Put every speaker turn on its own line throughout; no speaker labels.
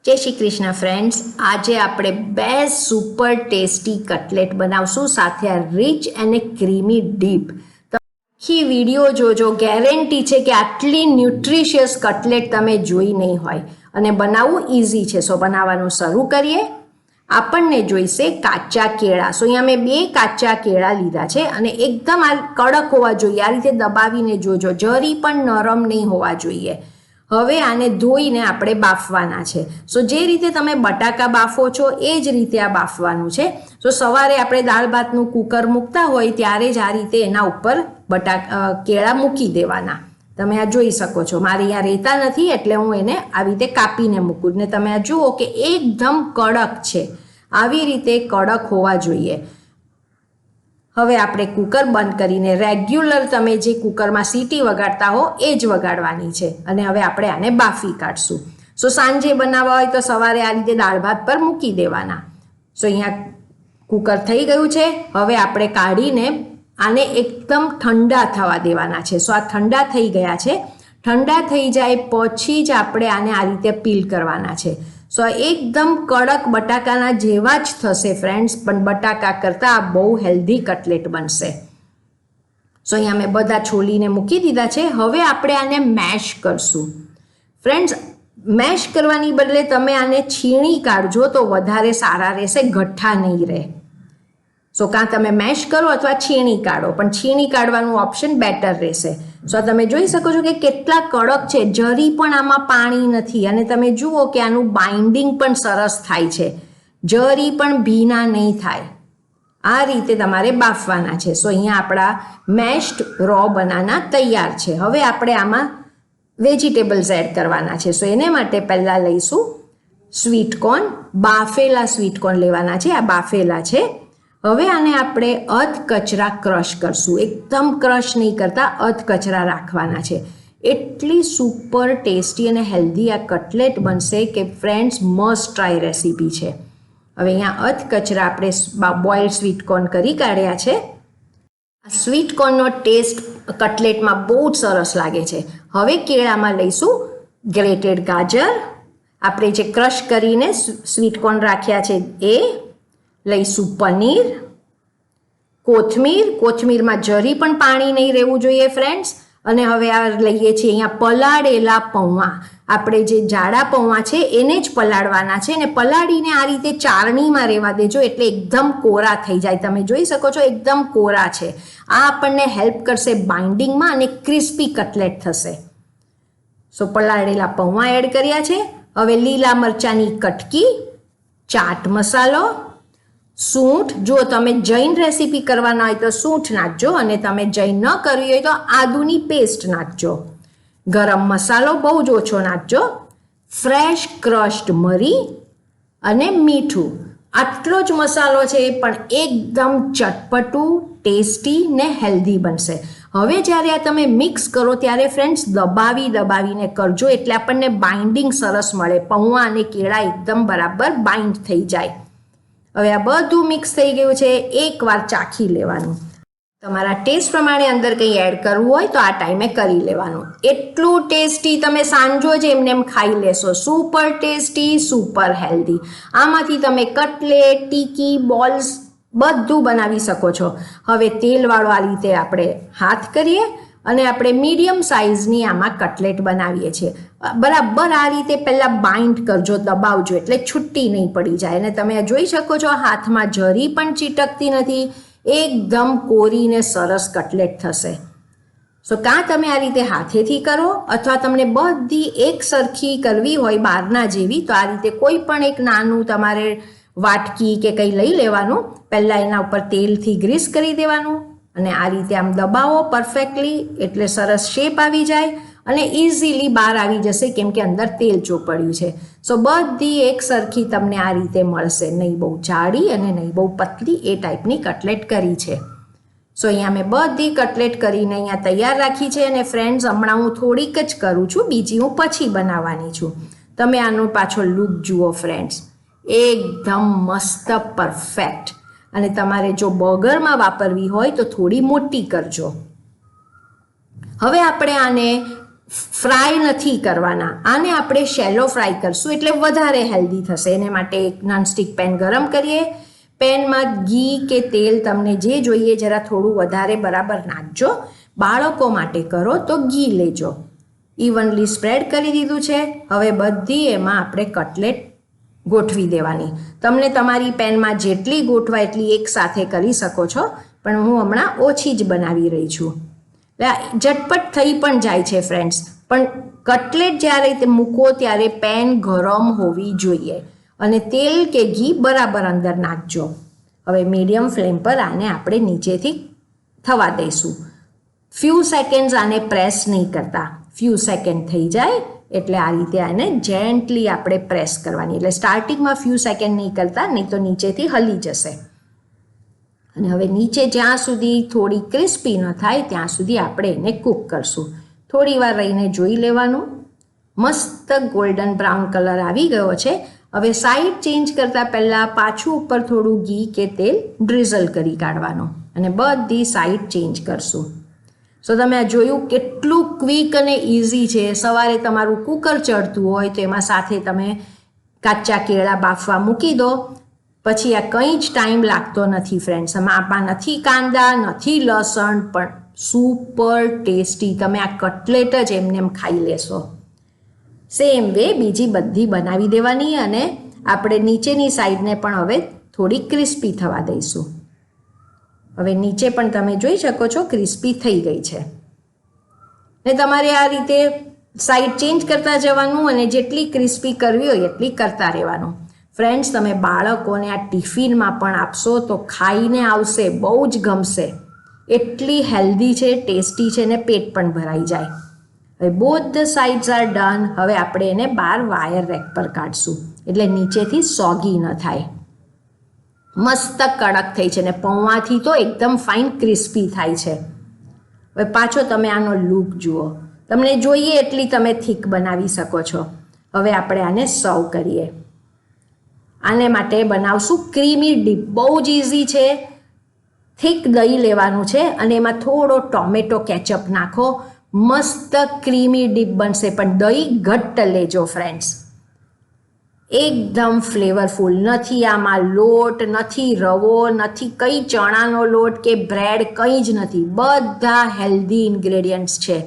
जय श्री कृष्ण फ्रेंड्स। आज आपणे बेस्ट सुपर टेस्टी कटलेट बनावशुं साथे आ रिच एंड क्रीमी डीप। तो आखी वीडियो जोजो, गेरंटी छे कि आटली न्यूट्रिशियस कटलेट तमे जोई नहीं होय अने बनाववुं इजी छे। सो बनाववानुं शरू करीए। आपणने जोईशे काचा केळा। सो अहींया मैं 2 काचा केळा लीधा छे अने एकदम आ कड़क होवा जोईए। आ रीते दबावीने जोजो, जरी पण नरम नहीं होवा जोईए। હવે આને ધોઈને આપણે બાફવાના છે। સો જે રીતે તમે બટાકા બાફો છો એ જ રીતે આ બાફવાનું છે। સો સવારે આપણે દાળ ભાતનું કુકર મૂકતા હોય ત્યારે જ આ રીતે એના ઉપર કેળા મૂકી દેવાના। તમે આ જોઈ શકો છો, મારે અહીંયા રહેતા નથી એટલે હું એને આવી રીતે કાપીને મૂકું ને તમે આ જુઓ કે એકદમ કડક છે। આવી રીતે કડક હોવા જોઈએ। હવે આપણે કુકર બંધ કરીને રેગ્યુલર તમે જે કુકરમાં સીટી વગાડતા હો એ જ વગાડવાની છે અને હવે આપણે આને બાફી કાઢશું। સો સાંજે બનાવવા હોય તો સવારે આ રીતે દાળ ભાત પર મૂકી દેવાના। સો અહીંયા કુકર થઈ ગયું છે। હવે આપણે કાઢીને આને એકદમ ઠંડા થવા દેવાના છે। સો આ ઠંડા થઈ ગયા છે। ઠંડા થઈ જાય પછી જ આપણે આને આ રીતે પીલ કરવાના છે। સો एकदम कड़क बटाकाना जेवा ज थशे फ्रेंड्स, पण बटाका करता बहु हेल्धी कटलेट बनशे। सो अहींया मैं बधा छोलीने मूकी दीधा छे। हवे आपणे आने मैश करशुं। फ्रेंड्स, मैश करवानी बदले तमे आने छीणी काढजो तो वधारे सारा रहेशे, गठ्ठा नहीं रहे। सो कां तमे मैश करो अथवा छीणी काढो, पण छीणी काढवानुं ऑप्शन बेटर रहेशे। सो તમે જોઈ શકો છો કે કેટલા કડક છે, જરી પણ આમાં પાણી નથી અને તમે જુઓ કે આનું બાઇન્ડિંગ પણ સરસ થાય છે, જરી પણ ભીના નહીં થાય। આ રીતે તમારે બાફવાના છે। સો અહીંયા આપણા મેશ્ડ રો બનાના તૈયાર છે। હવે આપણે આમાં વેજીટેબલ્સ એડ કરવાના છે। સો એને માટે પહેલાં લઈશું સ્વીટ કોર્ન। બાફેલા સ્વીટ કોર્ન લેવાના છે। આ બાફેલા છે। હવે આને આપણે અધકચરા ક્રશ કરશું। એકદમ ક્રશ નહીં કરતા, અધકચરા રાખવાના છે। એટલી સુપર ટેસ્ટી અને હેલ્ધી આ કટલેટ બનશે કે ફ્રેન્ડ્સ મસ્ટ ટ્રાય રેસીપી છે। હવે અહીંયા અધકચરા આપણે બોઇલ્ડ સ્વીટ કોર્ન કરી કાઢ્યા છે। આ સ્વીટ કોર્નનો ટેસ્ટ કટલેટમાં બહુ જ સરસ લાગે છે। હવે કેળામાં લઈશું ગ્રેટેડ ગાજર, આપણે જે ક્રશ કરીને સ્વીટ કોર્ન રાખ્યા છે એ લઈશું, પનીર, કોથમીર। કોથમીરમાં જરી પણ પાણી નહીં રહેવું જોઈએ ફ્રેન્ડ્સ। અને હવે આ લઈએ છીએ અહીંયા પલાળેલા પૌવા। આપણે જે જાડા પૌવા છે એને જ પલાળવાના છે અને પલાળીને આ રીતે ચારણીમાં રહેવા દેજો એટલે એકદમ કોરા થઈ જાય। તમે જોઈ શકો છો એકદમ કોરા છે। આ આપણને હેલ્પ કરશે બાઇન્ડિંગમાં અને ક્રિસ્પી કટલેટ થશે। સો પલાળેલા પૌવા એડ કર્યા છે। હવે લીલા મરચાંની કટકી, ચાટ મસાલો, સૂંઠ। જો તમે જૈન રેસીપી કરવાના હોય તો સૂંઠ નાખજો અને તમે જૈન ન કરવી હોય તો આદુની પેસ્ટ નાખજો। ગરમ મસાલો બહુ જ ઓછો નાખજો। ફ્રેશ ક્રશ્ડ મરી અને મીઠું। આટલો જ મસાલો છે પણ એકદમ ચટપટું, ટેસ્ટી ને હેલ્ધી બનશે। હવે જ્યારે આ તમે મિક્સ કરો ત્યારે ફ્રેન્ડ્સ દબાવીને કરજો એટલે આપણને બાઇન્ડિંગ સરસ મળે। પૌવા અને કેળા એકદમ બરાબર બાઇન્ડ થઈ જાય। હવે આ બધું મિક્સ થઈ ગયું છે। એકવાર ચાખી લેવાનું। તમારા ટેસ્ટ પ્રમાણે અંદર કંઈ એડ કરવું હોય તો આ ટાઈમે કરી લેવાનું। એટલું ટેસ્ટી, તમે સાંજો જ એમને એમ ખાઈ લેશો। Super tasty, super healthy. આમાંથી તમે કટલેટ, ટીકી, બોલ્સ બધું બનાવી શકો છો। હવે તેલવાળો આ રીતે આપણે હાથ કરીએ અને આપણે મીડિયમ સાઇઝની આમાં કટલેટ બનાવીએ છીએ। બરાબર આ રીતે પહેલાં બાઇન્ડ કરજો, દબાવજો એટલે છૂટી નહીં પડી જાય। અને તમે જોઈ શકો છો હાથમાં જરી પણ ચીટકતી નથી, એકદમ કોરીને સરસ કટલેટ થશે। સો કાં તમે આ રીતે હાથેથી કરો અથવા તમને બધી એક સરખી કરવી હોય બહારના જેવી તો આ રીતે કોઈ પણ એક નાનું તમારે વાટકી કે કંઈ લઈ લેવાનું। પહેલાં એના ઉપર તેલથી ગ્રીસ કરી દેવાનું અને આ રીતે આમ દબાવો પરફેક્ટલી એટલે સરસ શેપ આવી જાય અને ઇઝીલી બહાર આવી જશે કેમ કે અંદર તેલ ચોપડ્યું છે। સો બધી એક સરખી તમને આ રીતે મળશે, નહીં બહુ જાડી અને નહીં બહુ પતલી, એ ટાઈપની કટલેટ કરી છે। સો અહીંયા મેં બધી કટલેટ કરીને અહીંયા તૈયાર રાખી છે અને ફ્રેન્ડ્સ હમણાં હું થોડીક જ કરું છું, બીજી હું પછી બનાવવાની છું। તમે આનો પાછો લુક જુઓ ફ્રેન્ડ્સ, એકદમ મસ્ત પરફેક્ટ। અને તમારે જો બર્ગરમાં વાપરવી હોય તો થોડી મોટી કરજો। હવે આપણે આને ફ્રાય નથી કરવાના. આને આપણે શેલો ફ્રાય કરશું એટલે વધારે હેલ્ધી થશે. એને માટે એક નોનસ્ટિક પેન ગરમ કરીએ. પેનમાં ઘી કે તેલ તમને જે જોઈએ જરા થોડું વધારે બરાબર નાખજો. બાળકો માટે કરો તો ઘી લેજો. ઇવનલી સ્પ્રેડ કરી દીધું છે. હવે બધી એમાં આપણે કટલેટ ગોઠવી દેવાની. તમને તમારી પેનમાં જેટલી ગોઠવાય એટલી એક સાથે કરી શકો છો, પણ હું હમણાં ઓછી જ બનાવી રહી છું. ઝટપટ થઈ પણ જાય છે ફ્રેન્ડ્સ. પણ કટલેટ જ્યારે મૂકો ત્યારે પેન ગરમ હોવી જોઈએ અને તેલ કે ઘી બરાબર અંદર નાખજો. હવે મીડિયમ ફ્લેમ પર આને આપણે નીચેથી થવા દઈશું. ફ્યુ સેકન્ડ્સ આને પ્રેસ નહીં કરતા. ફ્યુ સેકન્ડ થઈ જાય એટલે આ રીતે આને જેન્ટલી આપણે પ્રેસ કરવાની. એટલે સ્ટાર્ટિંગમાં ફ્યુ સેકન્ડ નહીં કરતા, નહીં તો નીચેથી હલી જશે. અને હવે નીચે જ્યાં સુધી થોડી ક્રિસ્પી ન થાય ત્યાં સુધી આપણે એને કૂક કરશું. થોડી વાર રહીને જોઈ લેવાનું. મસ્ત ગોલ્ડન બ્રાઉન કલર આવી ગયો છે. હવે સાઈડ ચેન્જ કરતાં પહેલાં પાછું ઉપર થોડું ઘી કે તેલ ડ્રિઝલ કરી કાઢવાનું અને બધી સાઈડ ચેન્જ કરશું. સો તમે આ જોયું કેટલું ક્વિક અને ઇઝી છે. સવારે તમારું કુકર ચડતું હોય તો એમાં સાથે તમે કાચા કેળા બાફવા મૂકી દો. પછી આ કંઈ જ ટાઈમ લાગતો નથી ફ્રેન્ડ્સ. આમાં નથી કાંદા, નથી લસણ, પણ સુપર ટેસ્ટી. તમે આ કટલેટ જ એમને એમ ખાઈ લેશો. સેમ વે બીજી બધી બનાવી દેવાની અને આપણે નીચેની સાઈડને પણ હવે થોડી ક્રિસ્પી થવા દઈશું. હવે નીચે પણ તમે જોઈ શકો છો ક્રિસ્પી થઈ ગઈ છે. ને તમારે આ રીતે સાઈડ ચેન્જ કરતા જવાનું અને જેટલી ક્રિસ્પી કરવી હોય એટલી કરતા રહેવાનું. ફ્રેન્ડ્સ, તમે બાળકોને આ ટિફિનમાં પણ આપશો તો ખાઈને આવશે, બહુ જ ગમશે. એટલી હેલ્ધી છે, ટેસ્ટી છે ને પેટ પણ ભરાઈ જાય. હવે both the sides are done. હવે આપણે એને બહાર વાયર રેક પર કાઢશું એટલે નીચેથી સોગી ન થાય. મસ્ત કડક થઈ છે ને પૌવાથી તો એકદમ ફાઇન ક્રિસ્પી થાય છે. હવે પાછો તમે આનો લુક જુઓ. તમને જોઈએ એટલી તમે થીક બનાવી શકો છો. હવે આપણે આને સર્વ કરીએ. આને માટે બનાવશું ક્રીમી ડીપ. બહુ જ ઇઝી છે. થીક દહીં લેવાનું છે અને એમાં થોડો ટોમેટો કેચઅપ નાખો. મસ્ત ક્રીમી ડીપ બનશે, પણ દહીં ઘટ્ટ લેજો ફ્રેન્ડ્સ. એકદમ ફ્લેવરફુલ. નથી આમાં લોટ, નથી રવો, નથી કંઈ ચણાનો લોટ કે બ્રેડ, કંઈ જ નથી. બધા હેલ્ધી ઇન્ગ્રેડિયન્ટ્સ છે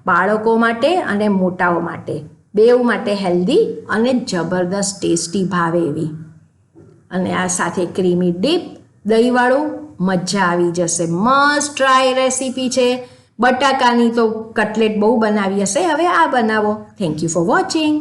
બાળકો માટે અને મોટાઓ માટે. બેઉ માટે હેલ્ધી અને જબરદસ્ત ટેસ્ટી ભાવે એવી. અને આ સાથે ક્રીમી ડીપ દહીંવાળું મજા આવી જશે. મસ્ટ ટ્રાય રેસીપી છે. બટાકાની તો કટલેટ બહુ બનાવી હશે, હવે આ બનાવો. Thank you for watching.